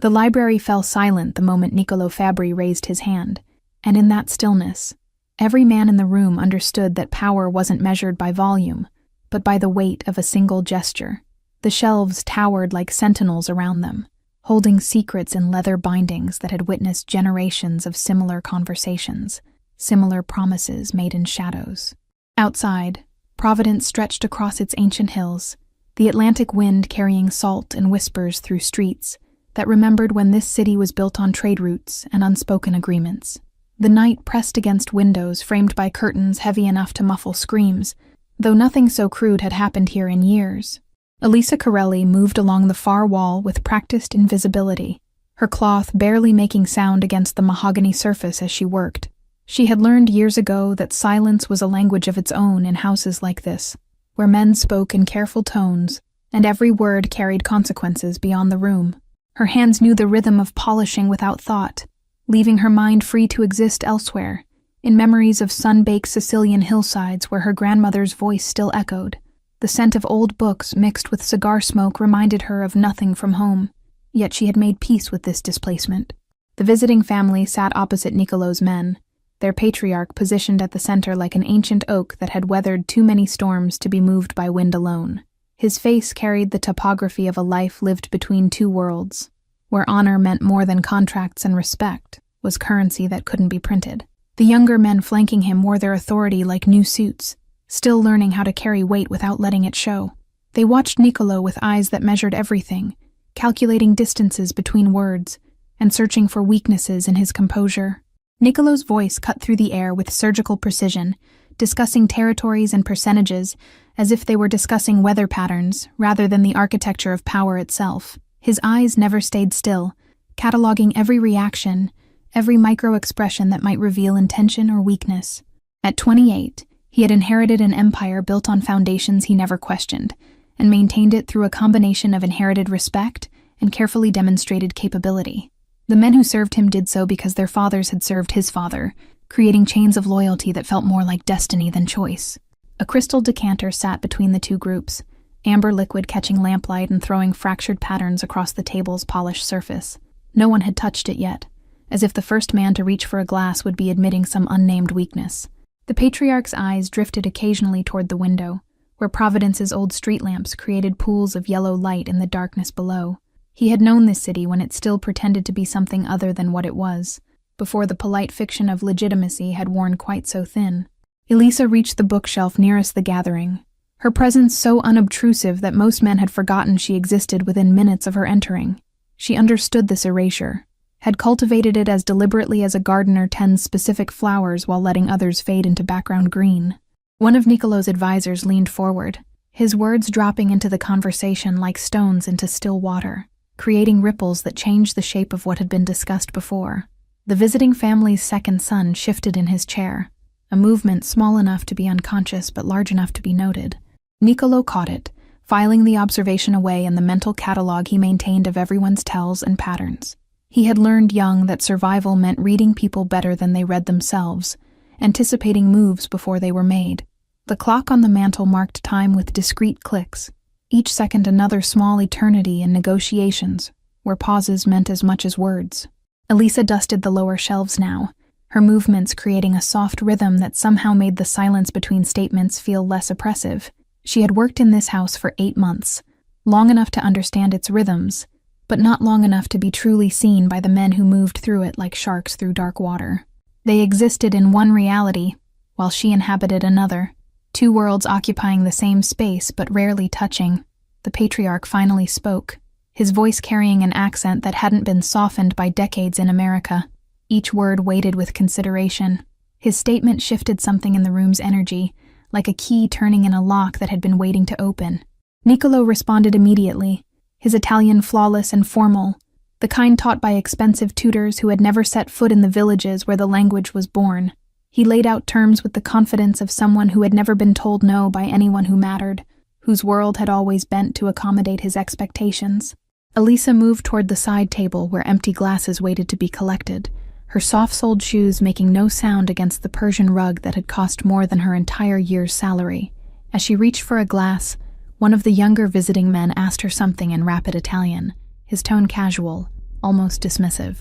The library fell silent the moment Niccolò Fabbri raised his hand, and in that stillness, every man in the room understood that power wasn't measured by volume, but by the weight of a single gesture. The shelves towered like sentinels around them, holding secrets in leather bindings that had witnessed generations of similar conversations, similar promises made in shadows. Outside, Providence stretched across its ancient hills, the Atlantic wind carrying salt and whispers through streets that remembered when this city was built on trade routes and unspoken agreements. The night pressed against windows framed by curtains heavy enough to muffle screams, though nothing so crude had happened here in years. Elisa Corelli moved along the far wall with practiced invisibility, her cloth barely making sound against the mahogany surface as she worked. She had learned years ago that silence was a language of its own in houses like this, where men spoke in careful tones, and every word carried consequences beyond the room. Her hands knew the rhythm of polishing without thought, leaving her mind free to exist elsewhere, in memories of sun-baked Sicilian hillsides where her grandmother's voice still echoed. The scent of old books mixed with cigar smoke reminded her of nothing from home, yet she had made peace with this displacement. The visiting family sat opposite Niccolò's men, their patriarch positioned at the center like an ancient oak that had weathered too many storms to be moved by wind alone. His face carried the topography of a life lived between two worlds, where honor meant more than contracts and respect was currency that couldn't be printed. The younger men flanking him wore their authority like new suits, still learning how to carry weight without letting it show. They watched Niccolò with eyes that measured everything, calculating distances between words, and searching for weaknesses in his composure. Niccolò's voice cut through the air with surgical precision, discussing territories and percentages as if they were discussing weather patterns rather than the architecture of power itself. His eyes never stayed still, cataloging every reaction, every micro-expression that might reveal intention or weakness. At 28, he had inherited an empire built on foundations he never questioned, and maintained it through a combination of inherited respect and carefully demonstrated capability. The men who served him did so because their fathers had served his father, creating chains of loyalty that felt more like destiny than choice. A crystal decanter sat between the two groups, amber liquid catching lamplight and throwing fractured patterns across the table's polished surface. No one had touched it yet, as if the first man to reach for a glass would be admitting some unnamed weakness. The patriarch's eyes drifted occasionally toward the window, where Providence's old street lamps created pools of yellow light in the darkness below. He had known this city when it still pretended to be something other than what it was, before the polite fiction of legitimacy had worn quite so thin. Elisa reached the bookshelf nearest the gathering, her presence so unobtrusive that most men had forgotten she existed within minutes of her entering. She understood this erasure, had cultivated it as deliberately as a gardener tends specific flowers while letting others fade into background green. One of Niccolò's advisors leaned forward, his words dropping into the conversation like stones into still water, creating ripples that changed the shape of what had been discussed before. The visiting family's second son shifted in his chair, a movement small enough to be unconscious but large enough to be noted. Niccolò caught it, filing the observation away in the mental catalog he maintained of everyone's tells and patterns. He had learned young that survival meant reading people better than they read themselves, anticipating moves before they were made. The clock on the mantel marked time with discrete clicks, each second another small eternity in negotiations, where pauses meant as much as words. Elisa dusted the lower shelves now, her movements creating a soft rhythm that somehow made the silence between statements feel less oppressive. She had worked in this house for 8 months, long enough to understand its rhythms, but not long enough to be truly seen by the men who moved through it like sharks through dark water. They existed in one reality, while she inhabited another, two worlds occupying the same space but rarely touching. The patriarch finally spoke, his voice carrying an accent that hadn't been softened by decades in America, each word weighted with consideration. His statement shifted something in the room's energy, like a key turning in a lock that had been waiting to open. Niccolò responded immediately, his Italian flawless and formal, the kind taught by expensive tutors who had never set foot in the villages where the language was born. He laid out terms with the confidence of someone who had never been told no by anyone who mattered, whose world had always bent to accommodate his expectations. Elisa moved toward the side table where empty glasses waited to be collected, her soft-soled shoes making no sound against the Persian rug that had cost more than her entire year's salary. As she reached for a glass, one of the younger visiting men asked her something in rapid Italian, his tone casual, almost dismissive.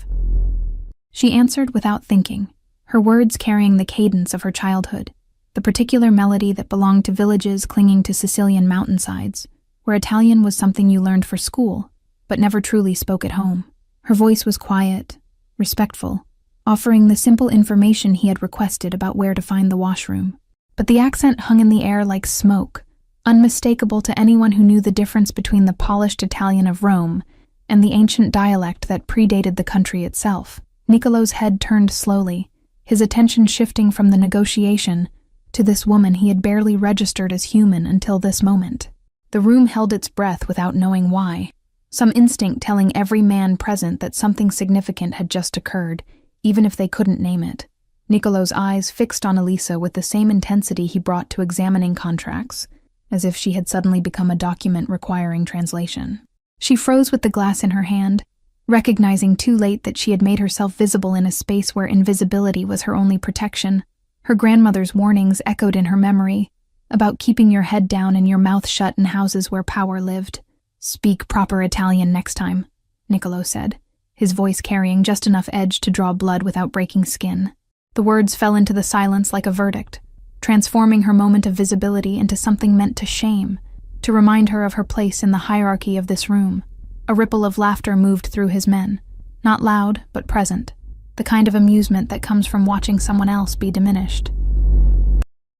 She answered without thinking, her words carrying the cadence of her childhood, the particular melody that belonged to villages clinging to Sicilian mountainsides, where Italian was something you learned for school, but never truly spoke at home. Her voice was quiet, respectful, offering the simple information he had requested about where to find the washroom. But the accent hung in the air like smoke, unmistakable to anyone who knew the difference between the polished Italian of Rome and the ancient dialect that predated the country itself. Niccolo's head turned slowly, his attention shifting from the negotiation to this woman he had barely registered as human until this moment. The room held its breath without knowing why, some instinct telling every man present that something significant had just occurred, even if they couldn't name it. Niccolo's eyes fixed on Elisa with the same intensity he brought to examining contracts, as if she had suddenly become a document requiring translation. She froze with the glass in her hand, recognizing too late that she had made herself visible in a space where invisibility was her only protection. Her grandmother's warnings echoed in her memory, about keeping your head down and your mouth shut in houses where power lived. "Speak proper Italian next time," Niccolo said, his voice carrying just enough edge to draw blood without breaking skin. The words fell into the silence like a verdict, transforming her moment of visibility into something meant to shame, to remind her of her place in the hierarchy of this room. A ripple of laughter moved through his men, not loud, but present, the kind of amusement that comes from watching someone else be diminished.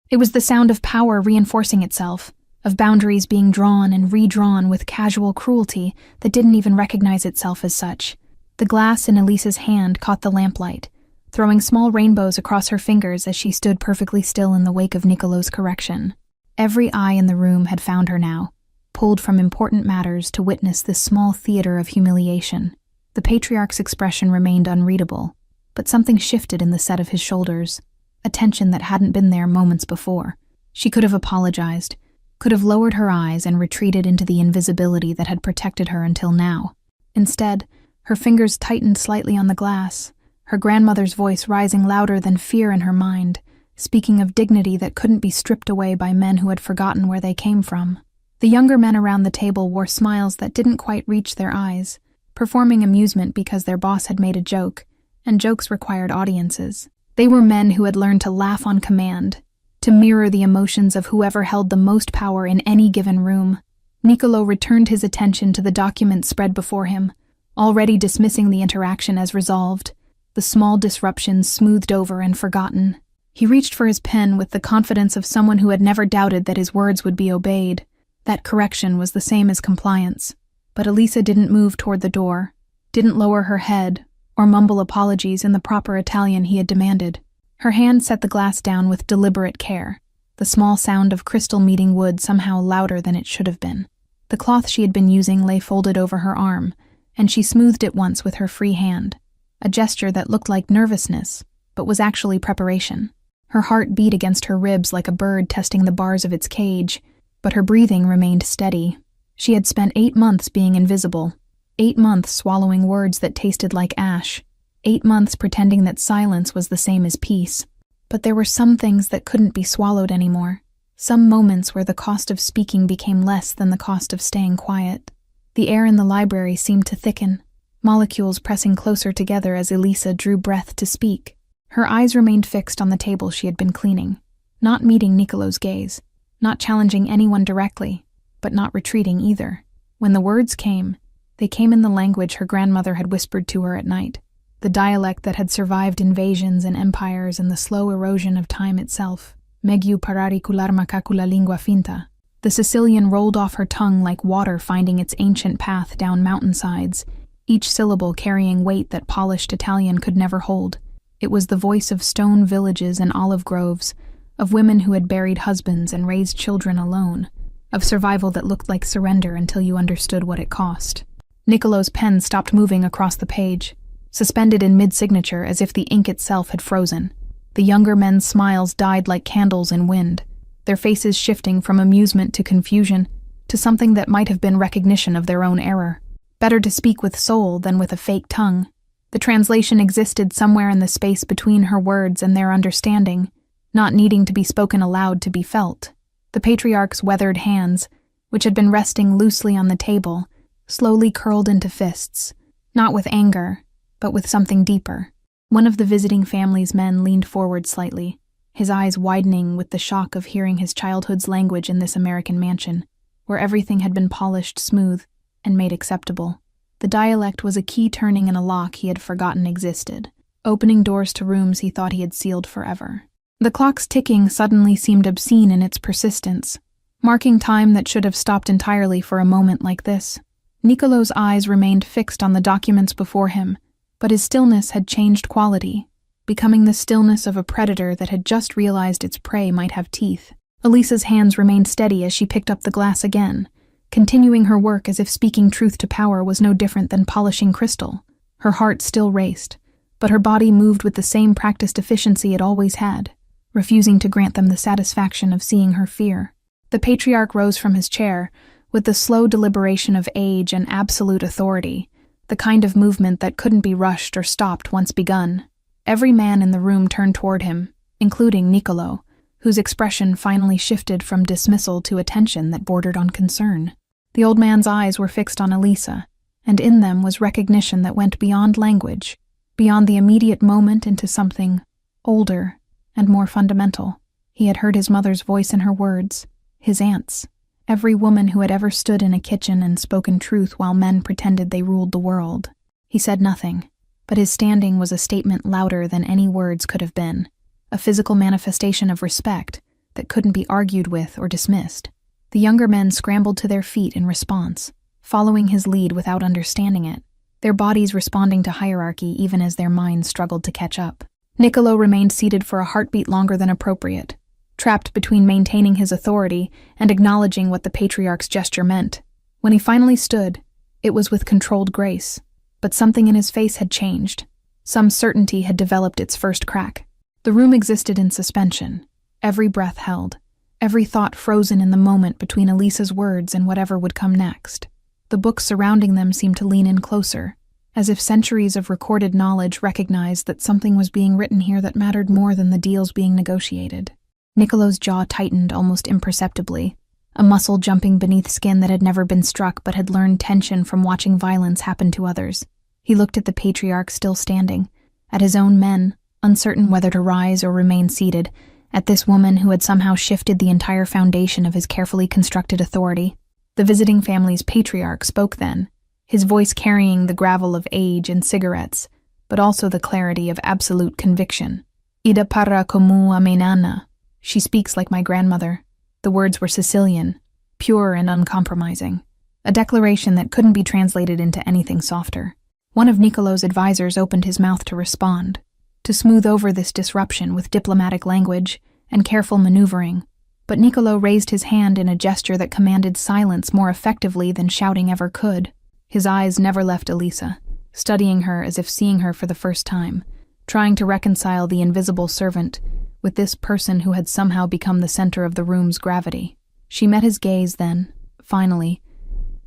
It was the sound of power reinforcing itself, of boundaries being drawn and redrawn with casual cruelty that didn't even recognize itself as such. The glass in Elisa's hand caught the lamplight, throwing small rainbows across her fingers as she stood perfectly still in the wake of Niccolo's correction. Every eye in the room had found her now, pulled from important matters to witness this small theater of humiliation. The patriarch's expression remained unreadable, but something shifted in the set of his shoulders, a tension that hadn't been there moments before. She could have apologized, could have lowered her eyes and retreated into the invisibility that had protected her until now. Instead, her fingers tightened slightly on the glass, her grandmother's voice rising louder than fear in her mind, speaking of dignity that couldn't be stripped away by men who had forgotten where they came from. The younger men around the table wore smiles that didn't quite reach their eyes, performing amusement because their boss had made a joke, and jokes required audiences. They were men who had learned to laugh on command, to mirror the emotions of whoever held the most power in any given room. Niccolo returned his attention to the document spread before him, already dismissing the interaction as resolved, the small disruptions smoothed over and forgotten. He reached for his pen with the confidence of someone who had never doubted that his words would be obeyed. That correction was the same as compliance. But Elisa didn't move toward the door, didn't lower her head, or mumble apologies in the proper Italian he had demanded. Her hand set the glass down with deliberate care, the small sound of crystal meeting wood somehow louder than it should have been. The cloth she had been using lay folded over her arm, and she smoothed it once with her free hand, a gesture that looked like nervousness, but was actually preparation. Her heart beat against her ribs like a bird testing the bars of its cage, but her breathing remained steady. She had spent 8 months being invisible, 8 months swallowing words that tasted like ash, 8 months pretending that silence was the same as peace. But there were some things that couldn't be swallowed anymore, some moments where the cost of speaking became less than the cost of staying quiet. The air in the library seemed to thicken, molecules pressing closer together as Elisa drew breath to speak. Her eyes remained fixed on the table she had been cleaning, not meeting Niccolo's gaze, not challenging anyone directly, but not retreating either. When the words came, they came in the language her grandmother had whispered to her at night, the dialect that had survived invasions and empires and the slow erosion of time itself. Meglio parare con l'arma con la lingua finta. The Sicilian rolled off her tongue like water finding its ancient path down mountainsides, each syllable carrying weight that polished Italian could never hold. It was the voice of stone villages and olive groves, of women who had buried husbands and raised children alone, of survival that looked like surrender until you understood what it cost. Niccolo's pen stopped moving across the page, suspended in mid-signature as if the ink itself had frozen. The younger men's smiles died like candles in wind, their faces shifting from amusement to confusion, to something that might have been recognition of their own error. Better to speak with soul than with a fake tongue. The translation existed somewhere in the space between her words and their understanding, not needing to be spoken aloud to be felt. The patriarch's weathered hands, which had been resting loosely on the table, slowly curled into fists, Not with anger, but with something deeper. One of the visiting family's men leaned forward slightly, his eyes widening with the shock of hearing his childhood's language in this American mansion, where everything had been polished smooth and made acceptable. The dialect was a key turning in a lock he had forgotten existed, opening doors to rooms he thought he had sealed forever. The clock's ticking suddenly seemed obscene in its persistence, marking time that should have stopped entirely for a moment like this. Niccolò's eyes remained fixed on the documents before him, but his stillness had changed quality, becoming the stillness of a predator that had just realized its prey might have teeth. Elisa's hands remained steady as she picked up the glass again, continuing her work as if speaking truth to power was no different than polishing crystal. Her heart still raced, but her body moved with the same practiced efficiency it always had, refusing to grant them the satisfaction of seeing her fear. The patriarch rose from his chair, with the slow deliberation of age and absolute authority, the kind of movement that couldn't be rushed or stopped once begun. Every man in the room turned toward him, including Niccolò, whose expression finally shifted from dismissal to attention that bordered on concern. The old man's eyes were fixed on Elisa, and in them was recognition that went beyond language, beyond the immediate moment into something older and more fundamental. He had heard his mother's voice in her words, his aunt's, every woman who had ever stood in a kitchen and spoken truth while men pretended they ruled the world. He said nothing, but his standing was a statement louder than any words could have been, a physical manifestation of respect that couldn't be argued with or dismissed. The younger men scrambled to their feet in response, following his lead without understanding it, their bodies responding to hierarchy even as their minds struggled to catch up. Niccolò remained seated for a heartbeat longer than appropriate, trapped between maintaining his authority and acknowledging what the patriarch's gesture meant. When he finally stood, it was with controlled grace, but something in his face had changed. Some certainty had developed its first crack. The room existed in suspension, every breath held, every thought frozen in the moment between Elisa's words and whatever would come next. The books surrounding them seemed to lean in closer, as if centuries of recorded knowledge recognized that something was being written here that mattered more than the deals being negotiated. Niccolò's jaw tightened almost imperceptibly, a muscle jumping beneath skin that had never been struck but had learned tension from watching violence happen to others. He looked at the patriarch still standing, at his own men, uncertain whether to rise or remain seated, at this woman who had somehow shifted the entire foundation of his carefully constructed authority. The visiting family's patriarch spoke then, his voice carrying the gravel of age and cigarettes, but also the clarity of absolute conviction. Ida parla como a mia nonna. She speaks like my grandmother. The words were Sicilian, pure and uncompromising, a declaration that couldn't be translated into anything softer. One of Niccolò's advisors opened his mouth to respond, to smooth over this disruption with diplomatic language and careful maneuvering, but Niccolò raised his hand in a gesture that commanded silence more effectively than shouting ever could. His eyes never left Elisa, studying her as if seeing her for the first time, trying to reconcile the invisible servant with this person who had somehow become the center of the room's gravity. She met his gaze then, finally,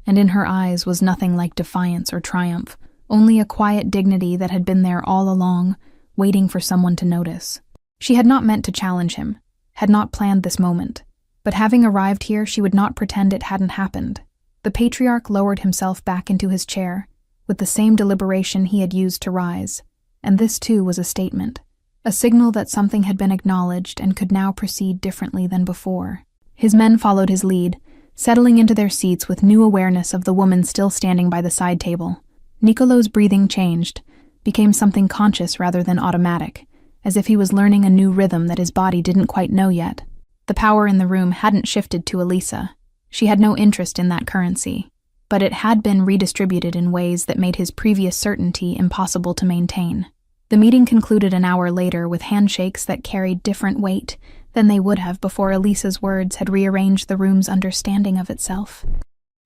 and in her eyes was nothing like defiance or triumph, only a quiet dignity that had been there all along, waiting for someone to notice. She had not meant to challenge him, had not planned this moment, but having arrived here, she would not pretend it hadn't happened. The patriarch lowered himself back into his chair, with the same deliberation he had used to rise, and this too was a statement. A signal that something had been acknowledged and could now proceed differently than before. His men followed his lead, settling into their seats with new awareness of the woman still standing by the side table. Niccolò's breathing changed, became something conscious rather than automatic, as if he was learning a new rhythm that his body didn't quite know yet. The power in the room hadn't shifted to Elisa. She had no interest in that currency, but it had been redistributed in ways that made his previous certainty impossible to maintain. The meeting concluded an hour later with handshakes that carried different weight than they would have before Elisa's words had rearranged the room's understanding of itself.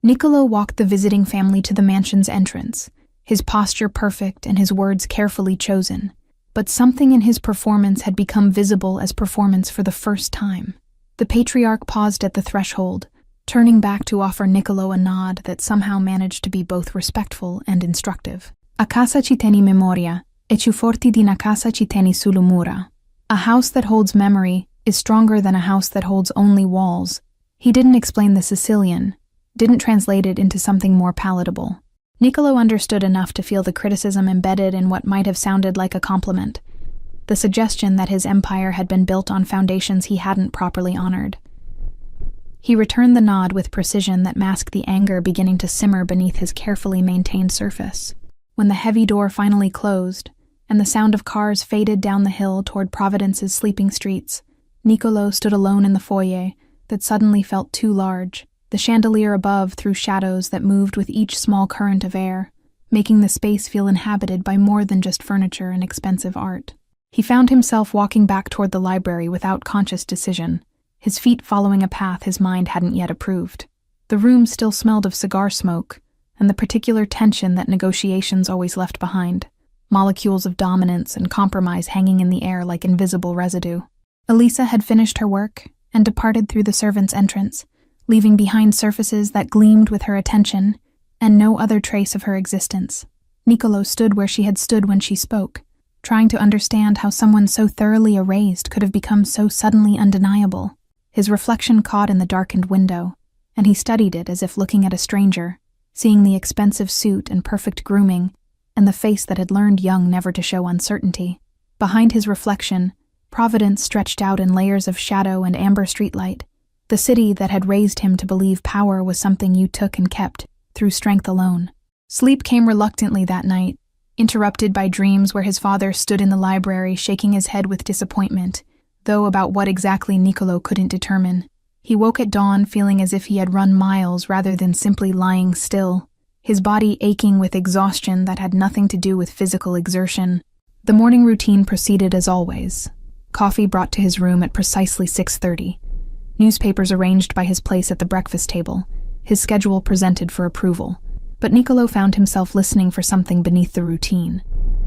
Niccolò walked the visiting family to the mansion's entrance, his posture perfect and his words carefully chosen, but something in his performance had become visible as performance for the first time. The patriarch paused at the threshold, turning back to offer Niccolò a nod that somehow managed to be both respectful and instructive. A casa ci tieni memoria, e più forti di una casa ci tieni sulle mura. A house that holds memory is stronger than a house that holds only walls. He didn't explain the Sicilian, didn't translate it into something more palatable. Niccolo understood enough to feel the criticism embedded in what might have sounded like a compliment, the suggestion that his empire had been built on foundations he hadn't properly honored. He returned the nod with precision that masked the anger beginning to simmer beneath his carefully maintained surface. When the heavy door finally closed, and the sound of cars faded down the hill toward Providence's sleeping streets, Niccolo stood alone in the foyer that suddenly felt too large. The chandelier above threw shadows that moved with each small current of air, making the space feel inhabited by more than just furniture and expensive art. He found himself walking back toward the library without conscious decision, his feet following a path his mind hadn't yet approved. The room still smelled of cigar smoke, and the particular tension that negotiations always left behind, molecules of dominance and compromise hanging in the air like invisible residue. Elisa had finished her work and departed through the servants' entrance, leaving behind surfaces that gleamed with her attention and no other trace of her existence. Niccolo stood where she had stood when she spoke, trying to understand how someone so thoroughly erased could have become so suddenly undeniable. His reflection caught in the darkened window, and he studied it as if looking at a stranger, seeing the expensive suit and perfect grooming, and the face that had learned young never to show uncertainty. Behind his reflection, Providence stretched out in layers of shadow and amber streetlight, the city that had raised him to believe power was something you took and kept, through strength alone. Sleep came reluctantly that night, interrupted by dreams where his father stood in the library shaking his head with disappointment, though about what exactly Niccolo couldn't determine. He woke at dawn feeling as if he had run miles rather than simply lying still, his body aching with exhaustion that had nothing to do with physical exertion. The morning routine proceeded as always. Coffee brought to his room at precisely 6:30. Newspapers arranged by his place at the breakfast table, his schedule presented for approval. But Niccolo found himself listening for something beneath the routine,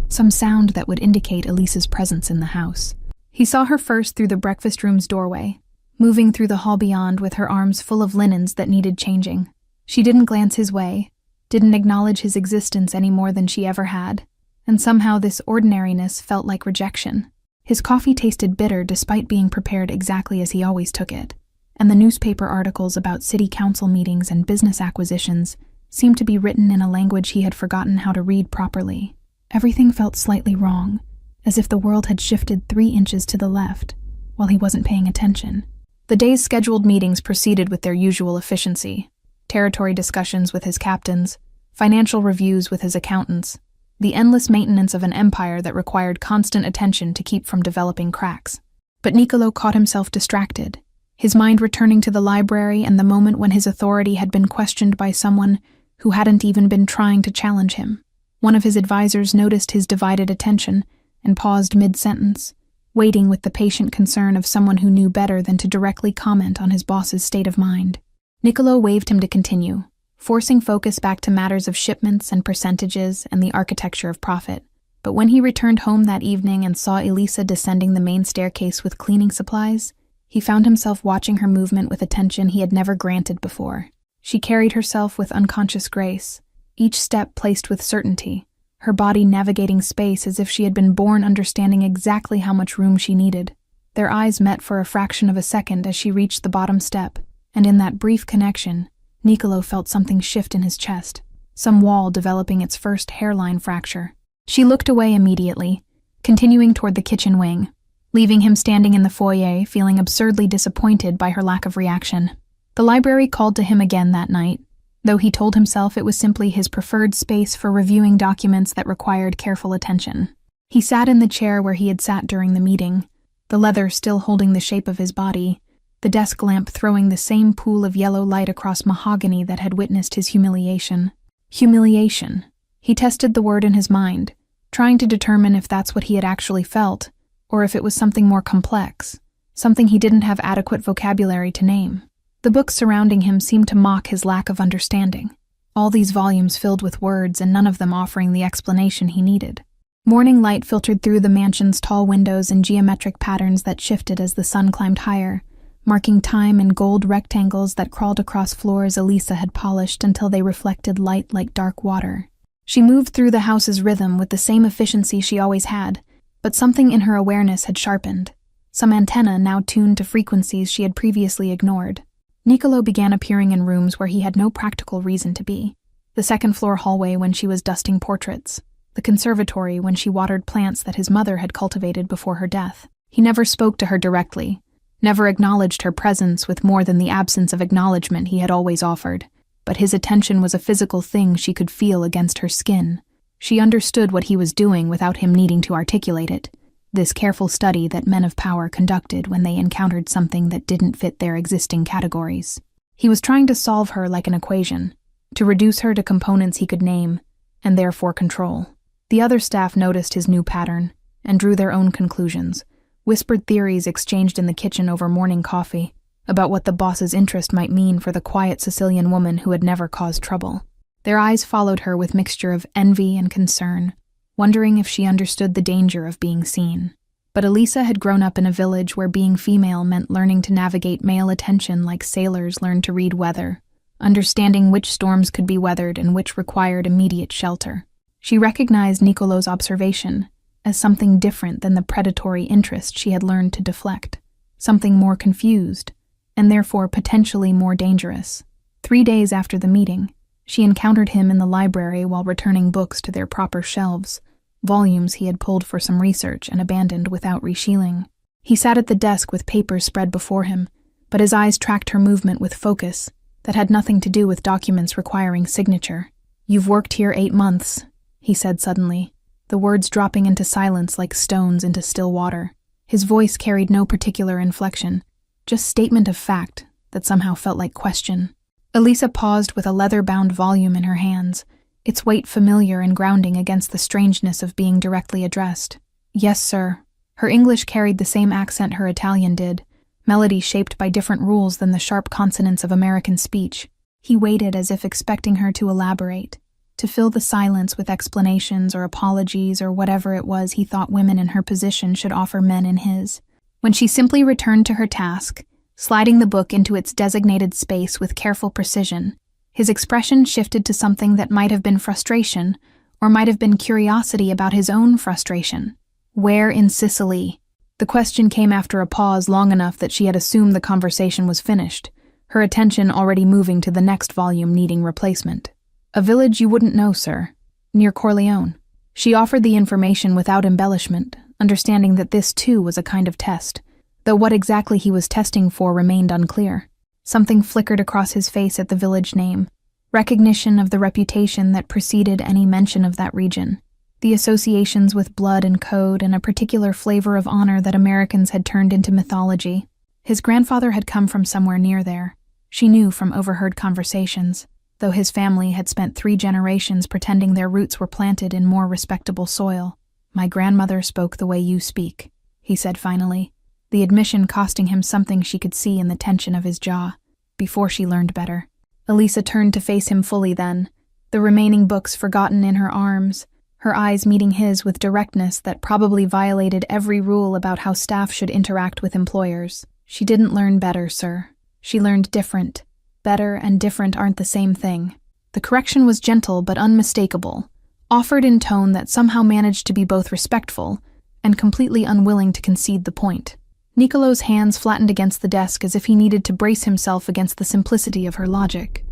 some sound that would indicate Elisa's presence in the house. He saw her first through the breakfast room's doorway, moving through the hall beyond with her arms full of linens that needed changing. She didn't glance his way, didn't acknowledge his existence any more than she ever had, and somehow this ordinariness felt like rejection. His coffee tasted bitter despite being prepared exactly as he always took it, and the newspaper articles about city council meetings and business acquisitions seemed to be written in a language he had forgotten how to read properly. Everything felt slightly wrong, as if the world had shifted 3 inches to the left, while he wasn't paying attention. The day's scheduled meetings proceeded with their usual efficiency: territory discussions with his captains, financial reviews with his accountants, the endless maintenance of an empire that required constant attention to keep from developing cracks. But Niccolo caught himself distracted, his mind returning to the library and the moment when his authority had been questioned by someone who hadn't even been trying to challenge him. One of his advisors noticed his divided attention and paused mid-sentence, waiting with the patient concern of someone who knew better than to directly comment on his boss's state of mind. Niccolo waved him to continue, forcing focus back to matters of shipments and percentages and the architecture of profit. But when he returned home that evening and saw Elisa descending the main staircase with cleaning supplies, he found himself watching her movement with attention he had never granted before. She carried herself with unconscious grace, each step placed with certainty, her body navigating space as if she had been born understanding exactly how much room she needed. Their eyes met for a fraction of a second as she reached the bottom step, and in that brief connection, Niccolo felt something shift in his chest, some wall developing its first hairline fracture. She looked away immediately, continuing toward the kitchen wing, leaving him standing in the foyer feeling absurdly disappointed by her lack of reaction. The library called to him again that night, though he told himself it was simply his preferred space for reviewing documents that required careful attention. He sat in the chair where he had sat during the meeting, the leather still holding the shape of his body, the desk lamp throwing the same pool of yellow light across mahogany that had witnessed his humiliation. Humiliation. He tested the word in his mind, trying to determine if that's what he had actually felt, or if it was something more complex, something he didn't have adequate vocabulary to name. The books surrounding him seemed to mock his lack of understanding, all these volumes filled with words and none of them offering the explanation he needed. Morning light filtered through the mansion's tall windows in geometric patterns that shifted as the sun climbed higher, marking time in gold rectangles that crawled across floors Elisa had polished until they reflected light like dark water. She moved through the house's rhythm with the same efficiency she always had, but something in her awareness had sharpened, some antenna now tuned to frequencies she had previously ignored. Niccolo began appearing in rooms where he had no practical reason to be. The second-floor hallway when she was dusting portraits. The conservatory when she watered plants that his mother had cultivated before her death. He never spoke to her directly, never acknowledged her presence with more than the absence of acknowledgement he had always offered. But his attention was a physical thing she could feel against her skin. She understood what he was doing without him needing to articulate it. This careful study that men of power conducted when they encountered something that didn't fit their existing categories. He was trying to solve her like an equation, to reduce her to components he could name, and therefore control. The other staff noticed his new pattern, and drew their own conclusions, whispered theories exchanged in the kitchen over morning coffee, about what the boss's interest might mean for the quiet Sicilian woman who had never caused trouble. Their eyes followed her with mixture of envy and concern, wondering if she understood the danger of being seen. But Elisa had grown up in a village where being female meant learning to navigate male attention like sailors learned to read weather, understanding which storms could be weathered and which required immediate shelter. She recognized Niccolò's observation as something different than the predatory interest she had learned to deflect, something more confused, and therefore potentially more dangerous. 3 days after the meeting, she encountered him in the library while returning books to their proper shelves, volumes he had pulled for some research and abandoned without reshielding. He sat at the desk with papers spread before him, but his eyes tracked her movement with focus that had nothing to do with documents requiring signature. "You've worked here 8 months," he said suddenly, the words dropping into silence like stones into still water. His voice carried no particular inflection, just statement of fact that somehow felt like question. Elisa paused with a leather-bound volume in her hands, its weight familiar and grounding against the strangeness of being directly addressed. "Yes, sir." Her English carried the same accent her Italian did, melody shaped by different rules than the sharp consonants of American speech. He waited as if expecting her to elaborate, to fill the silence with explanations or apologies or whatever it was he thought women in her position should offer men in his. When she simply returned to her task, sliding the book into its designated space with careful precision, his expression shifted to something that might have been frustration, or might have been curiosity about his own frustration. Where in Sicily? The question came after a pause long enough that she had assumed the conversation was finished, her attention already moving to the next volume needing replacement. "A village you wouldn't know, sir. Near Corleone." She offered the information without embellishment, understanding that this too was a kind of test, though what exactly he was testing for remained unclear. Something flickered across his face at the village name, recognition of the reputation that preceded any mention of that region, the associations with blood and code and a particular flavor of honor that Americans had turned into mythology. His grandfather had come from somewhere near there, she knew from overheard conversations, though his family had spent 3 generations pretending their roots were planted in more respectable soil. "My grandmother spoke the way you speak," he said finally, the admission costing him something she could see in the tension of his jaw, before she learned better. Elisa turned to face him fully then, the remaining books forgotten in her arms, her eyes meeting his with directness that probably violated every rule about how staff should interact with employers. "She didn't learn better, sir. She learned different. Better and different aren't the same thing." The correction was gentle but unmistakable, offered in tone that somehow managed to be both respectful and completely unwilling to concede the point. Niccolò's hands flattened against the desk as if he needed to brace himself against the simplicity of her logic,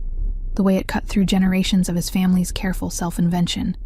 the way it cut through generations of his family's careful self-invention.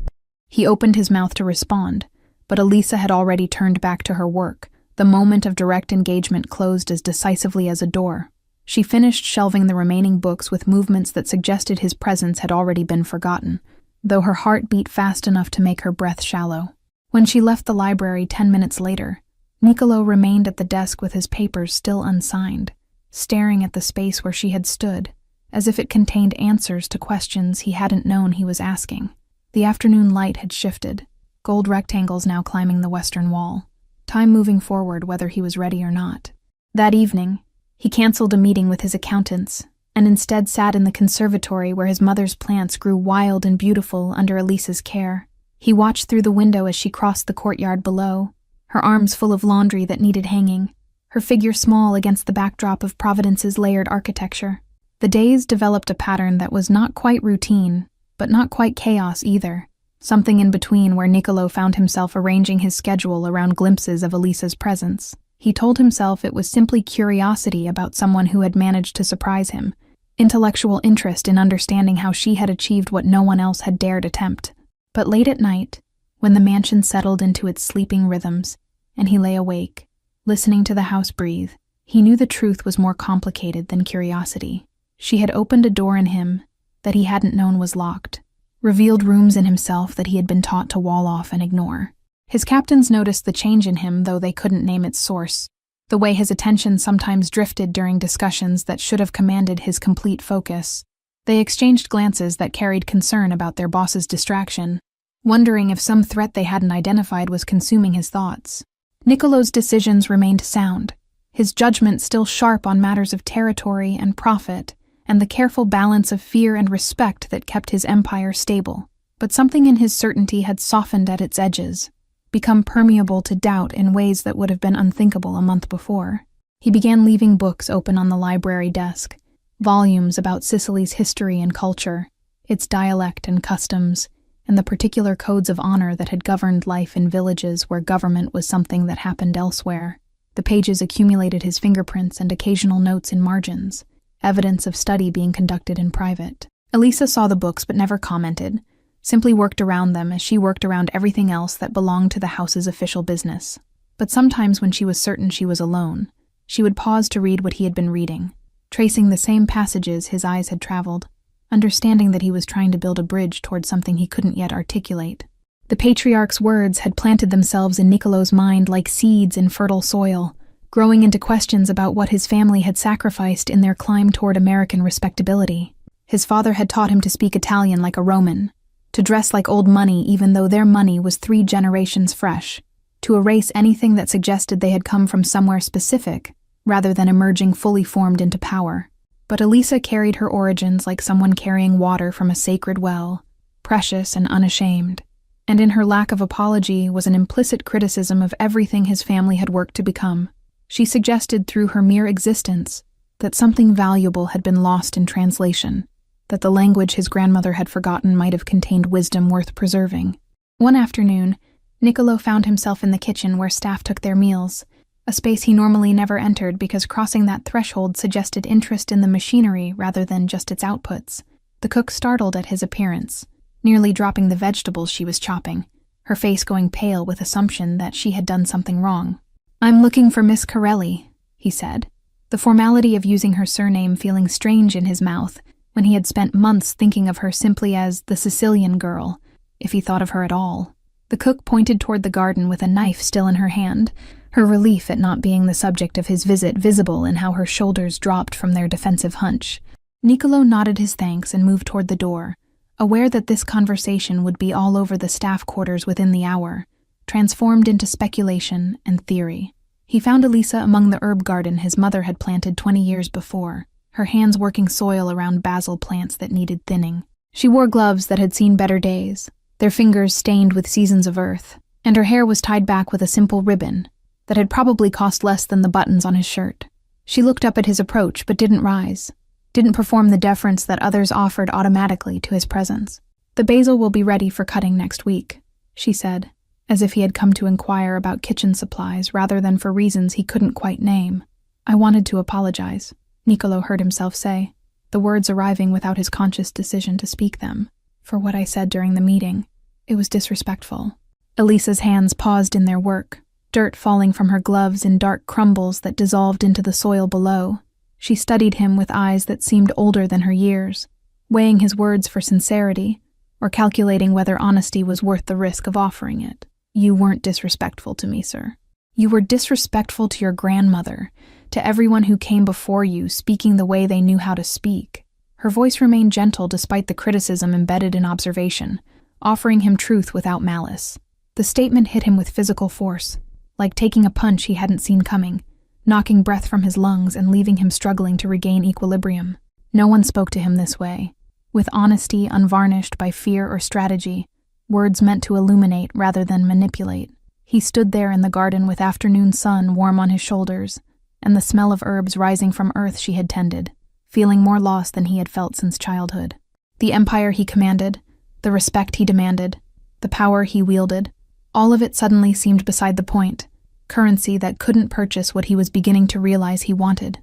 He opened his mouth to respond, but Elisa had already turned back to her work, the moment of direct engagement closed as decisively as a door. She finished shelving the remaining books with movements that suggested his presence had already been forgotten, though her heart beat fast enough to make her breath shallow. When she left the library 10 minutes later, Niccolò remained at the desk with his papers still unsigned, staring at the space where she had stood, as if it contained answers to questions he hadn't known he was asking. The afternoon light had shifted, gold rectangles now climbing the western wall, time moving forward whether he was ready or not. That evening, he canceled a meeting with his accountants, and instead sat in the conservatory where his mother's plants grew wild and beautiful under Elisa's care. He watched through the window as she crossed the courtyard below, her arms full of laundry that needed hanging, her figure small against the backdrop of Providence's layered architecture. The days developed a pattern that was not quite routine, but not quite chaos either, something in between where Niccolò found himself arranging his schedule around glimpses of Elisa's presence. He told himself it was simply curiosity about someone who had managed to surprise him, intellectual interest in understanding how she had achieved what no one else had dared attempt. But late at night, when the mansion settled into its sleeping rhythms, and he lay awake, listening to the house breathe, he knew the truth was more complicated than curiosity. She had opened a door in him that he hadn't known was locked, revealed rooms in himself that he had been taught to wall off and ignore. His captains noticed the change in him, though they couldn't name its source. The way his attention sometimes drifted during discussions that should have commanded his complete focus. They exchanged glances that carried concern about their boss's distraction, wondering if some threat they hadn't identified was consuming his thoughts. Niccolo's decisions remained sound, his judgment still sharp on matters of territory and profit, and the careful balance of fear and respect that kept his empire stable. But something in his certainty had softened at its edges, become permeable to doubt in ways that would have been unthinkable a month before. He began leaving books open on the library desk, volumes about Sicily's history and culture, its dialect and customs, and the particular codes of honor that had governed life in villages where government was something that happened elsewhere. The pages accumulated his fingerprints and occasional notes in margins, evidence of study being conducted in private. Elisa saw the books but never commented, simply worked around them as she worked around everything else that belonged to the house's official business. But sometimes when she was certain she was alone, she would pause to read what he had been reading, tracing the same passages his eyes had traveled, understanding that he was trying to build a bridge towards something he couldn't yet articulate. The patriarch's words had planted themselves in Niccolo's mind like seeds in fertile soil, growing into questions about what his family had sacrificed in their climb toward American respectability. His father had taught him to speak Italian like a Roman, to dress like old money even though their money was 3 generations fresh, to erase anything that suggested they had come from somewhere specific, rather than emerging fully formed into power. But Elisa carried her origins like someone carrying water from a sacred well, precious and unashamed. And in her lack of apology was an implicit criticism of everything his family had worked to become. She suggested through her mere existence that something valuable had been lost in translation, that the language his grandmother had forgotten might have contained wisdom worth preserving. One afternoon, Niccolo found himself in the kitchen where staff took their meals, a space he normally never entered because crossing that threshold suggested interest in the machinery rather than just its outputs. The cook startled at his appearance, nearly dropping the vegetables she was chopping, her face going pale with assumption that she had done something wrong. "I'm looking for Miss Corelli," he said, the formality of using her surname feeling strange in his mouth when he had spent months thinking of her simply as the Sicilian girl, if he thought of her at all. The cook pointed toward the garden with a knife still in her hand, her relief at not being the subject of his visit visible in how her shoulders dropped from their defensive hunch. Niccolo nodded his thanks and moved toward the door, aware that this conversation would be all over the staff quarters within the hour, transformed into speculation and theory. He found Elisa among the herb garden his mother had planted 20 years before, her hands working soil around basil plants that needed thinning. She wore gloves that had seen better days, their fingers stained with seasons of earth, and her hair was tied back with a simple ribbon that had probably cost less than the buttons on his shirt. She looked up at his approach but didn't rise, didn't perform the deference that others offered automatically to his presence. "The basil will be ready for cutting next week," she said, as if he had come to inquire about kitchen supplies rather than for reasons he couldn't quite name. "I wanted to apologize," Niccolo heard himself say, the words arriving without his conscious decision to speak them, "for what I said during the meeting. It was disrespectful." Elisa's hands paused in their work, dirt falling from her gloves in dark crumbles that dissolved into the soil below. She studied him with eyes that seemed older than her years, weighing his words for sincerity, or calculating whether honesty was worth the risk of offering it. "You weren't disrespectful to me, sir. You were disrespectful to your grandmother, to everyone who came before you, speaking the way they knew how to speak." Her voice remained gentle despite the criticism embedded in observation, offering him truth without malice. The statement hit him with physical force, like taking a punch he hadn't seen coming, knocking breath from his lungs and leaving him struggling to regain equilibrium. No one spoke to him this way, with honesty unvarnished by fear or strategy, words meant to illuminate rather than manipulate. He stood there in the garden with afternoon sun warm on his shoulders, and the smell of herbs rising from earth she had tended, feeling more lost than he had felt since childhood. The empire he commanded, the respect he demanded, the power he wielded, all of it suddenly seemed beside the point, currency that couldn't purchase what he was beginning to realize he wanted.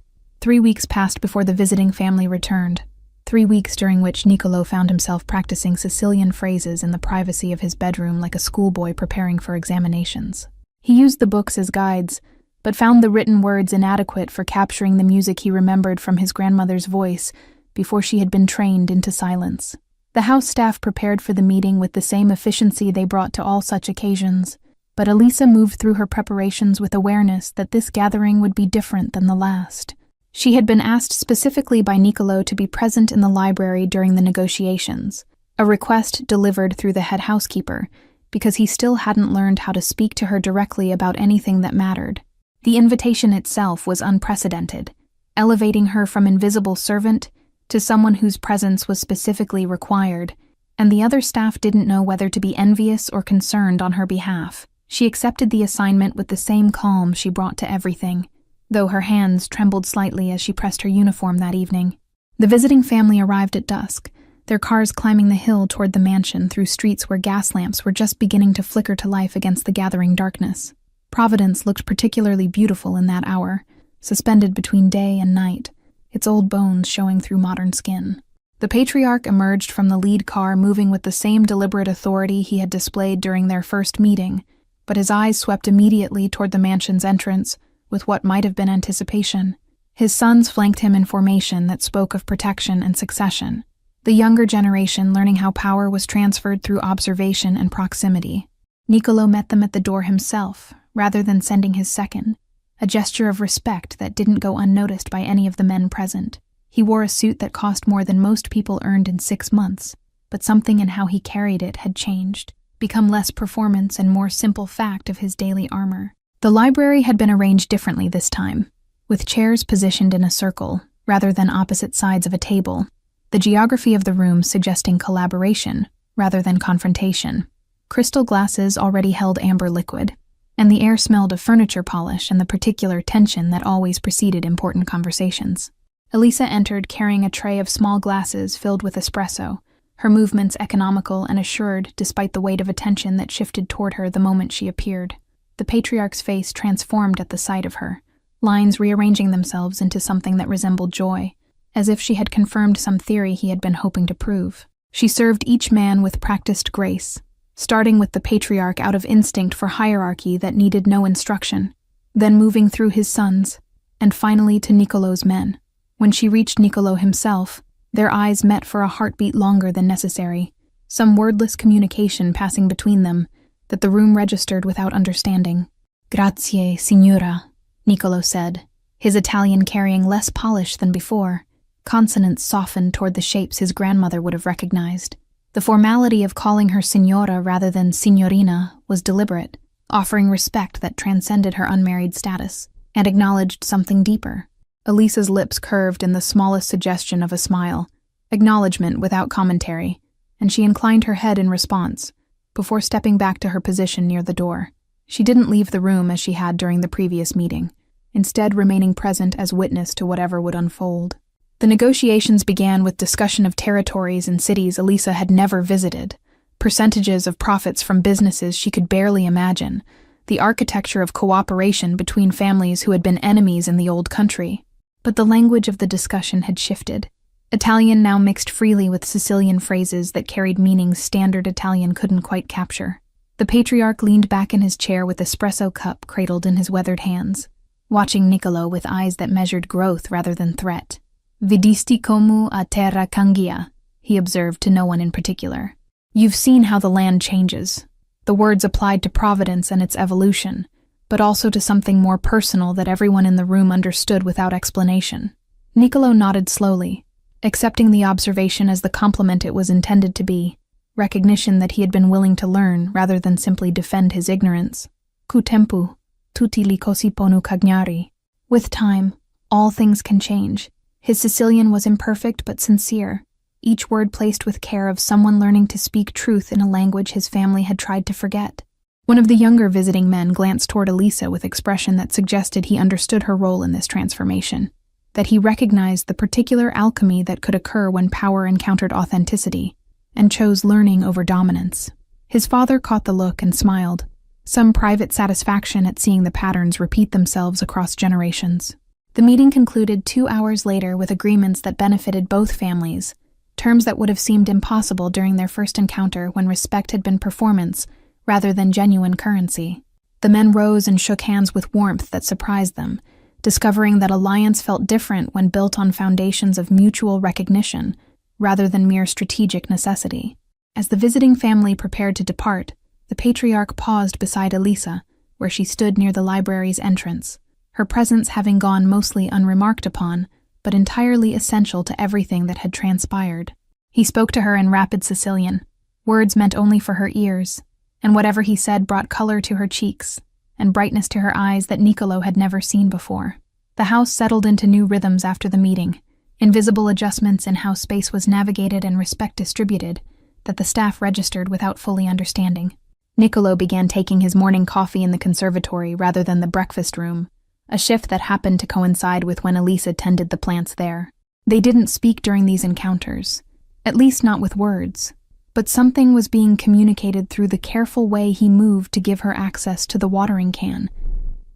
3 weeks passed before the visiting family returned. 3 weeks during which Niccolò found himself practicing Sicilian phrases in the privacy of his bedroom like a schoolboy preparing for examinations. He used the books as guides, but found the written words inadequate for capturing the music he remembered from his grandmother's voice before she had been trained into silence. The house staff prepared for the meeting with the same efficiency they brought to all such occasions, but Elisa moved through her preparations with awareness that this gathering would be different than the last. She had been asked specifically by Niccolò to be present in the library during the negotiations, a request delivered through the head housekeeper, because he still hadn't learned how to speak to her directly about anything that mattered. The invitation itself was unprecedented, elevating her from invisible servant to someone whose presence was specifically required, and the other staff didn't know whether to be envious or concerned on her behalf. She accepted the assignment with the same calm she brought to everything, though her hands trembled slightly as she pressed her uniform that evening. The visiting family arrived at dusk, their cars climbing the hill toward the mansion through streets where gas lamps were just beginning to flicker to life against the gathering darkness. Providence looked particularly beautiful in that hour, suspended between day and night, its old bones showing through modern skin. The patriarch emerged from the lead car moving with the same deliberate authority he had displayed during their first meeting, but his eyes swept immediately toward the mansion's entrance, with what might have been anticipation. His sons flanked him in formation that spoke of protection and succession, the younger generation learning how power was transferred through observation and proximity. Niccolò met them at the door himself, rather than sending his second, a gesture of respect that didn't go unnoticed by any of the men present. He wore a suit that cost more than most people earned in 6 months, but something in how he carried it had changed, become less performance and more simple fact of his daily armor. The library had been arranged differently this time, with chairs positioned in a circle, rather than opposite sides of a table, the geography of the room suggesting collaboration, rather than confrontation. Crystal glasses already held amber liquid, and the air smelled of furniture polish and the particular tension that always preceded important conversations. Elisa entered carrying a tray of small glasses filled with espresso, her movements economical and assured despite the weight of attention that shifted toward her the moment she appeared. The patriarch's face transformed at the sight of her, lines rearranging themselves into something that resembled joy, as if she had confirmed some theory he had been hoping to prove. She served each man with practiced grace, starting with the patriarch out of instinct for hierarchy that needed no instruction, then moving through his sons, and finally to Niccolò's men. When she reached Niccolò himself, their eyes met for a heartbeat longer than necessary, some wordless communication passing between them that the room registered without understanding. "Grazie, signora," Niccolò said, his Italian carrying less polish than before. Consonants softened toward the shapes his grandmother would have recognized. The formality of calling her signora rather than signorina was deliberate, offering respect that transcended her unmarried status, and acknowledged something deeper. Elisa's lips curved in the smallest suggestion of a smile, acknowledgement without commentary, and she inclined her head in response, before stepping back to her position near the door. She didn't leave the room as she had during the previous meeting, instead remaining present as witness to whatever would unfold. The negotiations began with discussion of territories and cities Elisa had never visited, percentages of profits from businesses she could barely imagine, the architecture of cooperation between families who had been enemies in the old country. But the language of the discussion had shifted. Italian now mixed freely with Sicilian phrases that carried meanings standard Italian couldn't quite capture. The patriarch leaned back in his chair with espresso cup cradled in his weathered hands, watching Niccolò with eyes that measured growth rather than threat. "Vedisti come a terra cangia," he observed to no one in particular. "You've seen how the land changes." The words applied to Providence and its evolution, but also to something more personal that everyone in the room understood without explanation. Niccolò nodded slowly, accepting the observation as the compliment it was intended to be, recognition that he had been willing to learn rather than simply defend his ignorance. "Cu tempo, tutti le cose ponu cagnari." With time, all things can change. His Sicilian was imperfect but sincere, each word placed with care of someone learning to speak truth in a language his family had tried to forget. One of the younger visiting men glanced toward Elisa with expression that suggested he understood her role in this transformation, that he recognized the particular alchemy that could occur when power encountered authenticity, and chose learning over dominance. His father caught the look and smiled, some private satisfaction at seeing the patterns repeat themselves across generations. The meeting concluded 2 hours later with agreements that benefited both families, terms that would have seemed impossible during their first encounter when respect had been performance rather than genuine currency. The men rose and shook hands with warmth that surprised them, discovering that alliance felt different when built on foundations of mutual recognition rather than mere strategic necessity. As the visiting family prepared to depart, the patriarch paused beside Elisa, where she stood near the library's entrance, her presence having gone mostly unremarked upon, but entirely essential to everything that had transpired. He spoke to her in rapid Sicilian, words meant only for her ears, and whatever he said brought color to her cheeks and brightness to her eyes that Niccolò had never seen before. The house settled into new rhythms after the meeting, invisible adjustments in how space was navigated and respect distributed that the staff registered without fully understanding. Niccolò began taking his morning coffee in the conservatory rather than the breakfast room, a shift that happened to coincide with when Elisa tended the plants there. They didn't speak during these encounters, at least not with words, but something was being communicated through the careful way he moved to give her access to the watering can,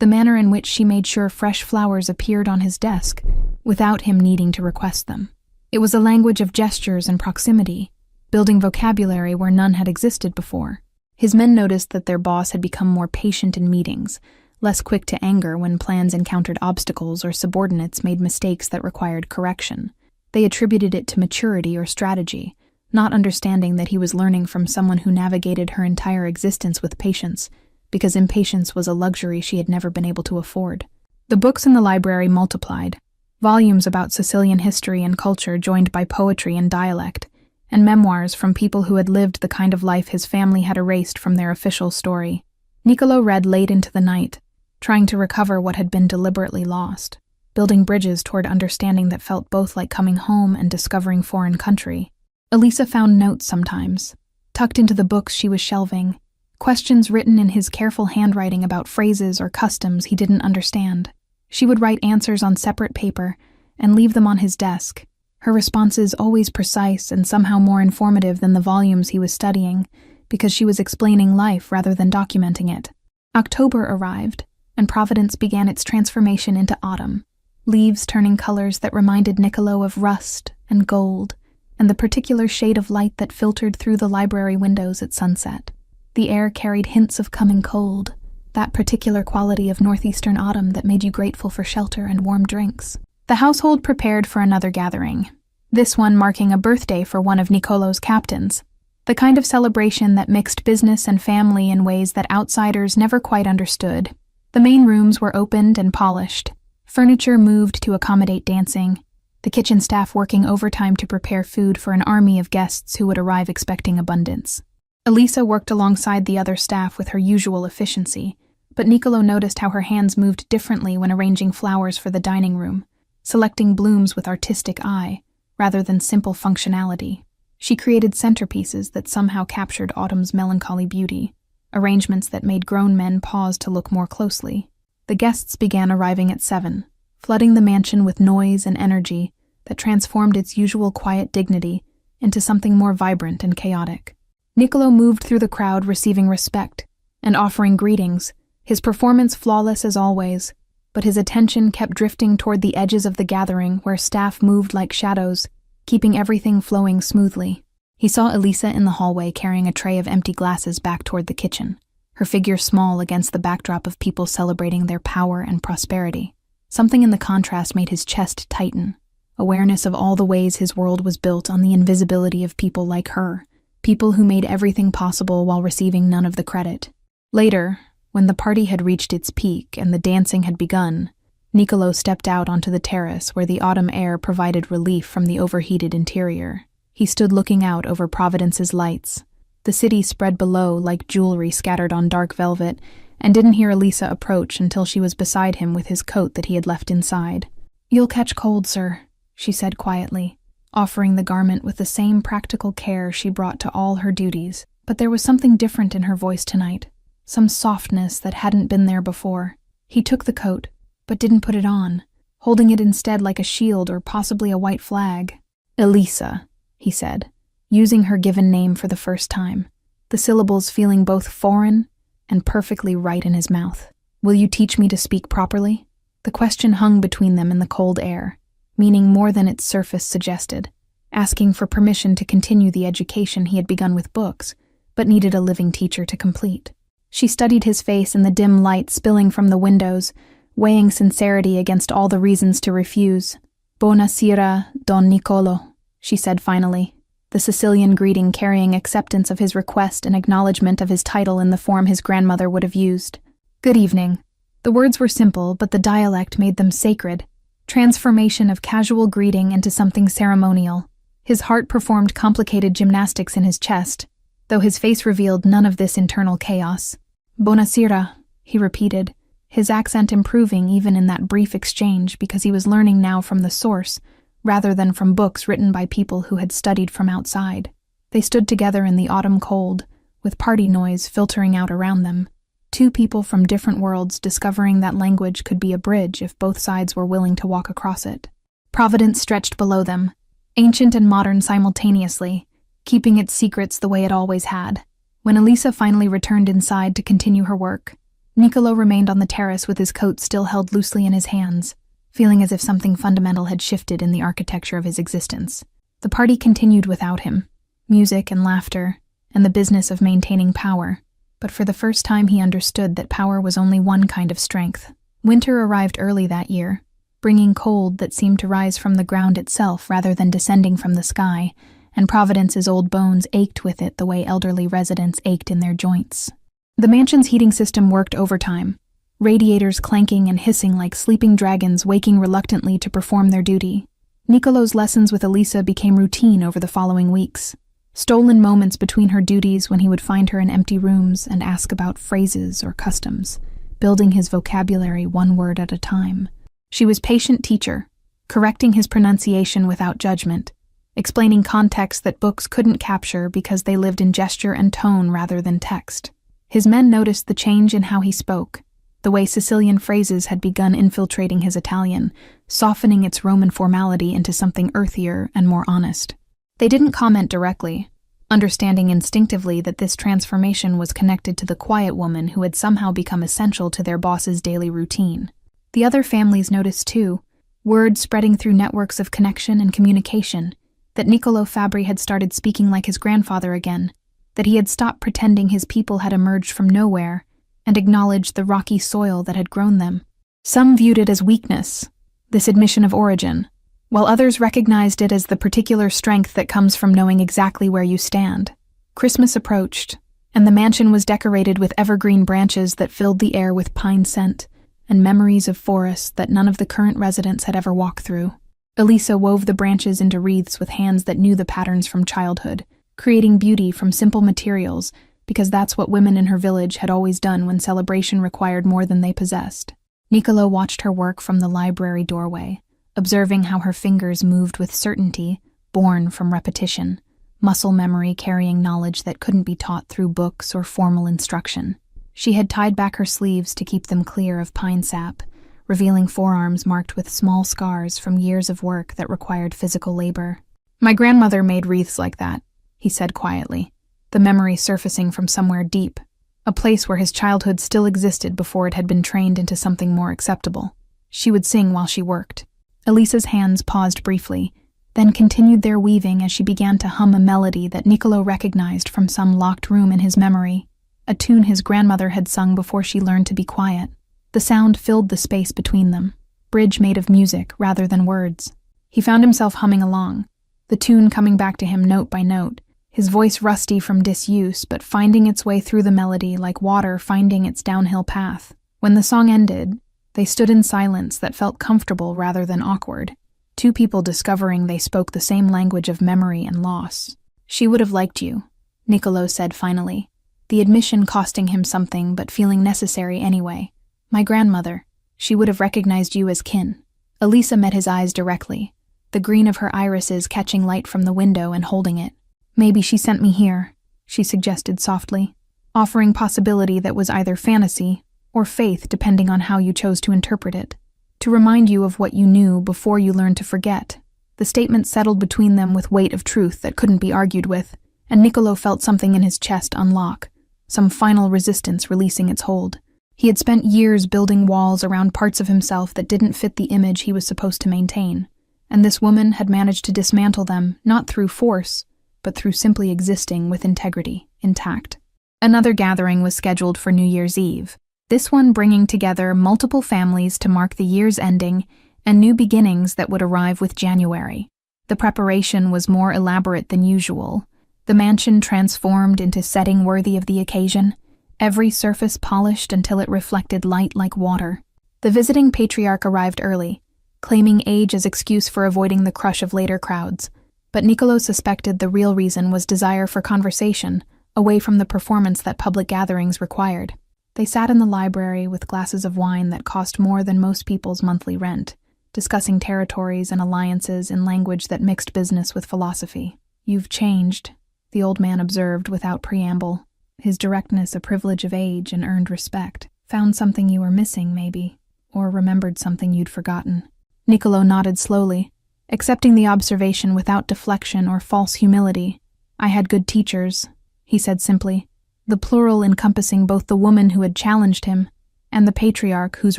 the manner in which she made sure fresh flowers appeared on his desk without him needing to request them. It was a language of gestures and proximity, building vocabulary where none had existed before. His men noticed that their boss had become more patient in meetings, less quick to anger when plans encountered obstacles or subordinates made mistakes that required correction. They attributed it to maturity or strategy, not understanding that he was learning from someone who navigated her entire existence with patience, because impatience was a luxury she had never been able to afford. The books in the library multiplied, volumes about Sicilian history and culture joined by poetry and dialect, and memoirs from people who had lived the kind of life his family had erased from their official story. Niccolò read late into the night, trying to recover what had been deliberately lost, building bridges toward understanding that felt both like coming home and discovering foreign country. Elisa found notes sometimes, tucked into the books she was shelving, questions written in his careful handwriting about phrases or customs he didn't understand. She would write answers on separate paper and leave them on his desk, her responses always precise and somehow more informative than the volumes he was studying, because she was explaining life rather than documenting it. October arrived, and Providence began its transformation into autumn, leaves turning colors that reminded Niccolò of rust and gold, and the particular shade of light that filtered through the library windows at sunset. The air carried hints of coming cold, that particular quality of northeastern autumn that made you grateful for shelter and warm drinks. The household prepared for another gathering, this one marking a birthday for one of Niccolò's captains, the kind of celebration that mixed business and family in ways that outsiders never quite understood. The main rooms were opened and polished, furniture moved to accommodate dancing, the kitchen staff working overtime to prepare food for an army of guests who would arrive expecting abundance. Elisa worked alongside the other staff with her usual efficiency, but Niccolò noticed how her hands moved differently when arranging flowers for the dining room, selecting blooms with artistic eye, rather than simple functionality. She created centerpieces that somehow captured autumn's melancholy beauty, arrangements that made grown men pause to look more closely. The guests began arriving at 7, flooding the mansion with noise and energy that transformed its usual quiet dignity into something more vibrant and chaotic. Niccolò moved through the crowd receiving respect and offering greetings, his performance flawless as always, but his attention kept drifting toward the edges of the gathering where staff moved like shadows, keeping everything flowing smoothly. He saw Elisa in the hallway carrying a tray of empty glasses back toward the kitchen, her figure small against the backdrop of people celebrating their power and prosperity. Something in the contrast made his chest tighten, awareness of all the ways his world was built on the invisibility of people like her, people who made everything possible while receiving none of the credit. Later, when the party had reached its peak and the dancing had begun, Niccolò stepped out onto the terrace where the autumn air provided relief from the overheated interior. He stood looking out over Providence's lights. The city spread below like jewelry scattered on dark velvet, and didn't hear Elisa approach until she was beside him with his coat that he had left inside. "You'll catch cold, sir," she said quietly, offering the garment with the same practical care she brought to all her duties. But there was something different in her voice tonight, some softness that hadn't been there before. He took the coat, but didn't put it on, holding it instead like a shield or possibly a white flag. "Elisa," he said, using her given name for the first time, the syllables feeling both foreign and perfectly right in his mouth. "Will you teach me to speak properly?" The question hung between them in the cold air, meaning more than its surface suggested, asking for permission to continue the education he had begun with books, but needed a living teacher to complete. She studied his face in the dim light spilling from the windows, weighing sincerity against all the reasons to refuse. "Buonasera, Don Nicolo," she said finally, the Sicilian greeting carrying acceptance of his request and acknowledgement of his title in the form his grandmother would have used. "Good evening." The words were simple, but the dialect made them sacred. Transformation of casual greeting into something ceremonial. His heart performed complicated gymnastics in his chest, though his face revealed none of this internal chaos. "Buonasera," he repeated, his accent improving even in that brief exchange because he was learning now from the source, rather than from books written by people who had studied from outside. They stood together in the autumn cold, with party noise filtering out around them. Two people from different worlds discovering that language could be a bridge if both sides were willing to walk across it. Providence stretched below them, ancient and modern simultaneously, keeping its secrets the way it always had. When Elisa finally returned inside to continue her work, Nicolo remained on the terrace with his coat still held loosely in his hands, feeling as if something fundamental had shifted in the architecture of his existence. The party continued without him, music and laughter, and the business of maintaining power. But for the first time he understood that power was only one kind of strength. Winter arrived early that year, bringing cold that seemed to rise from the ground itself rather than descending from the sky, and Providence's old bones ached with it the way elderly residents ached in their joints. The mansion's heating system worked overtime, radiators clanking and hissing like sleeping dragons waking reluctantly to perform their duty. Nicolo's lessons with Elisa became routine over the following weeks. Stolen moments between her duties when he would find her in empty rooms and ask about phrases or customs, building his vocabulary one word at a time. She was patient teacher, correcting his pronunciation without judgment, explaining context that books couldn't capture because they lived in gesture and tone rather than text. His men noticed the change in how he spoke, the way Sicilian phrases had begun infiltrating his Italian, softening its Roman formality into something earthier and more honest. They didn't comment directly, understanding instinctively that this transformation was connected to the quiet woman who had somehow become essential to their boss's daily routine. The other families noticed too, word spreading through networks of connection and communication, that Nicolo Fabri had started speaking like his grandfather again, that he had stopped pretending his people had emerged from nowhere and acknowledged the rocky soil that had grown them. Some viewed it as weakness, this admission of origin, while others recognized it as the particular strength that comes from knowing exactly where you stand. Christmas approached, and the mansion was decorated with evergreen branches that filled the air with pine scent and memories of forests that none of the current residents had ever walked through. Elisa wove the branches into wreaths with hands that knew the patterns from childhood, creating beauty from simple materials because that's what women in her village had always done when celebration required more than they possessed. Nicolo watched her work from the library doorway, observing how her fingers moved with certainty, born from repetition, muscle memory carrying knowledge that couldn't be taught through books or formal instruction. She had tied back her sleeves to keep them clear of pine sap, revealing forearms marked with small scars from years of work that required physical labor. "My grandmother made wreaths like that," he said quietly, the memory surfacing from somewhere deep, a place where his childhood still existed before it had been trained into something more acceptable. She would sing while she worked. Elisa's hands paused briefly, then continued their weaving as she began to hum a melody that Nicolo recognized from some locked room in his memory, a tune his grandmother had sung before she learned to be quiet. The sound filled the space between them, bridge made of music rather than words. He found himself humming along, the tune coming back to him note by note, his voice rusty from disuse but finding its way through the melody like water finding its downhill path. When the song ended, they stood in silence that felt comfortable rather than awkward, two people discovering they spoke the same language of memory and loss. "She would have liked you," Nicolo said finally, the admission costing him something but feeling necessary anyway. "My grandmother, she would have recognized you as kin." Elisa met his eyes directly, the green of her irises catching light from the window and holding it. "Maybe she sent me here," she suggested softly, offering possibility that was either fantasy or faith depending on how you chose to interpret it, to remind you of what you knew before you learned to forget. The statement settled between them with weight of truth that couldn't be argued with, and Nicolo felt something in his chest unlock, some final resistance releasing its hold. He had spent years building walls around parts of himself that didn't fit the image he was supposed to maintain, and this woman had managed to dismantle them not through force, but through simply existing with integrity, intact. Another gathering was scheduled for New Year's Eve, this one bringing together multiple families to mark the year's ending and new beginnings that would arrive with January. The preparation was more elaborate than usual, the mansion transformed into setting worthy of the occasion, every surface polished until it reflected light like water. The visiting patriarch arrived early, claiming age as excuse for avoiding the crush of later crowds, but Niccolo suspected the real reason was desire for conversation, away from the performance that public gatherings required. They sat in the library with glasses of wine that cost more than most people's monthly rent, discussing territories and alliances in language that mixed business with philosophy. "You've changed," the old man observed without preamble, his directness a privilege of age and earned respect. "Found something you were missing, maybe, or remembered something you'd forgotten." Niccolo nodded slowly, accepting the observation without deflection or false humility. "I had good teachers," he said simply, the plural encompassing both the woman who had challenged him and the patriarch whose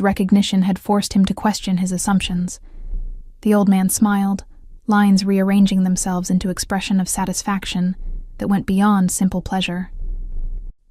recognition had forced him to question his assumptions. The old man smiled, lines rearranging themselves into expression of satisfaction that went beyond simple pleasure.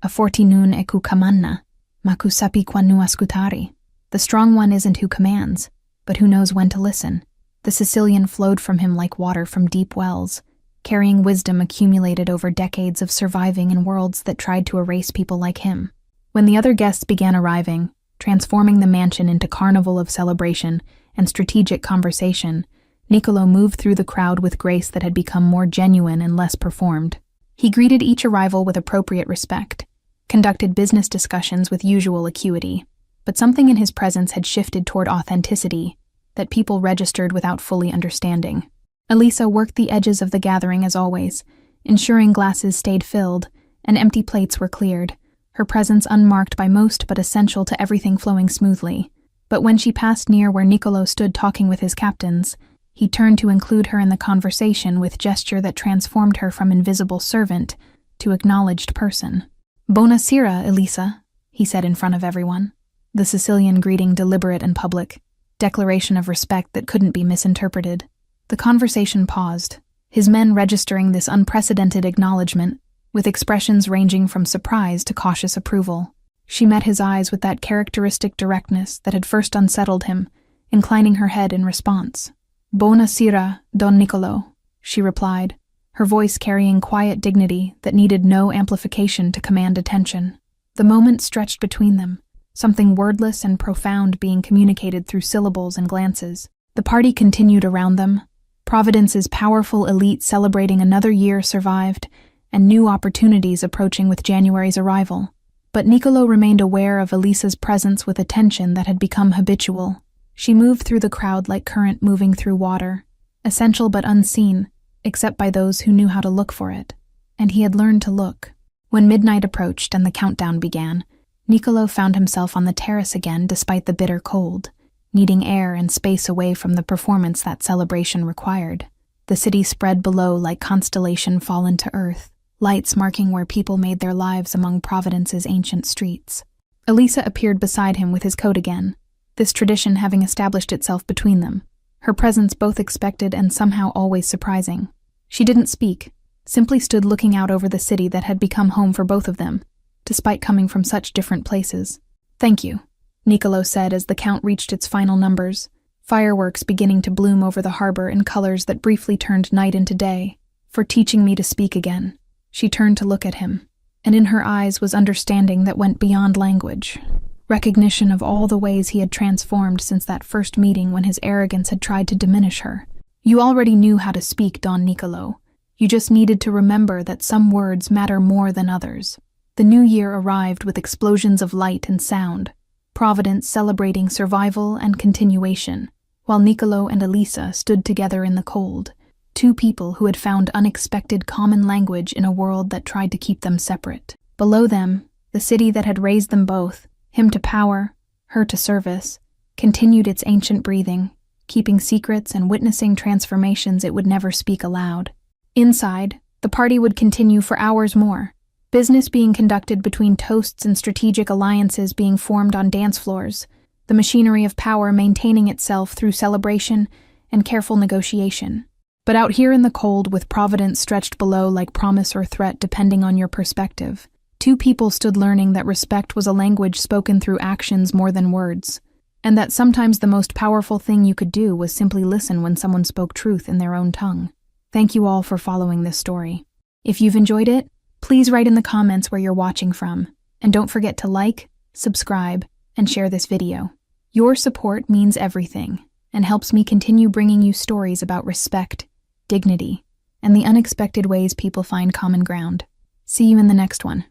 "A forti nun e cu comanna, ma cu sapi quando ascoltare." The strong one isn't who commands, but who knows when to listen. The Sicilian flowed from him like water from deep wells, carrying wisdom accumulated over decades of surviving in worlds that tried to erase people like him. When the other guests began arriving, transforming the mansion into carnival of celebration and strategic conversation, Niccolo moved through the crowd with grace that had become more genuine and less performed. He greeted each arrival with appropriate respect, conducted business discussions with usual acuity, but something in his presence had shifted toward authenticity that people registered without fully understanding. Elisa worked the edges of the gathering as always, ensuring glasses stayed filled and empty plates were cleared, her presence unmarked by most but essential to everything flowing smoothly. But when she passed near where Niccolo stood talking with his captains, he turned to include her in the conversation with gesture that transformed her from invisible servant to acknowledged person. "Buonasera, Elisa," he said in front of everyone, the Sicilian greeting deliberate and public, declaration of respect that couldn't be misinterpreted. The conversation paused, his men registering this unprecedented acknowledgement, with expressions ranging from surprise to cautious approval. She met his eyes with that characteristic directness that had first unsettled him, inclining her head in response. "Buonasera, Don Niccolo," she replied, her voice carrying quiet dignity that needed no amplification to command attention. The moment stretched between them, something wordless and profound being communicated through syllables and glances. The party continued around them, Providence's powerful elite celebrating another year survived, and new opportunities approaching with January's arrival. But Niccolo remained aware of Elisa's presence with attention that had become habitual. She moved through the crowd like current moving through water, essential but unseen, except by those who knew how to look for it. And he had learned to look. When midnight approached and the countdown began, Niccolo found himself on the terrace again despite the bitter cold, needing air and space away from the performance that celebration required. The city spread below like constellation fallen to earth, lights marking where people made their lives among Providence's ancient streets. Elisa appeared beside him with his coat again, this tradition having established itself between them, her presence both expected and somehow always surprising. She didn't speak, simply stood looking out over the city that had become home for both of them, despite coming from such different places. "Thank you," Niccolo said as the count reached its final numbers, fireworks beginning to bloom over the harbor in colors that briefly turned night into day, "for teaching me to speak again." She turned to look at him, and in her eyes was understanding that went beyond language, recognition of all the ways he had transformed since that first meeting when his arrogance had tried to diminish her. "You already knew how to speak, Don Niccolo. You just needed to remember that some words matter more than others." The new year arrived with explosions of light and sound, Providence celebrating survival and continuation, while Niccolo and Elisa stood together in the cold, two people who had found unexpected common language in a world that tried to keep them separate. Below them, the city that had raised them both, him to power, her to service, continued its ancient breathing, keeping secrets and witnessing transformations it would never speak aloud. Inside, the party would continue for hours more, Business being conducted between toasts and strategic alliances being formed on dance floors, the machinery of power maintaining itself through celebration and careful negotiation. But out here in the cold, with providence stretched below like promise or threat depending on your perspective, two people stood learning that respect was a language spoken through actions more than words, and that sometimes the most powerful thing you could do was simply listen when someone spoke truth in their own tongue. Thank you all for following this story. If you've enjoyed it, please write in the comments where you're watching from, and don't forget to like, subscribe, and share this video. Your support means everything, and helps me continue bringing you stories about respect, dignity, and the unexpected ways people find common ground. See you in the next one.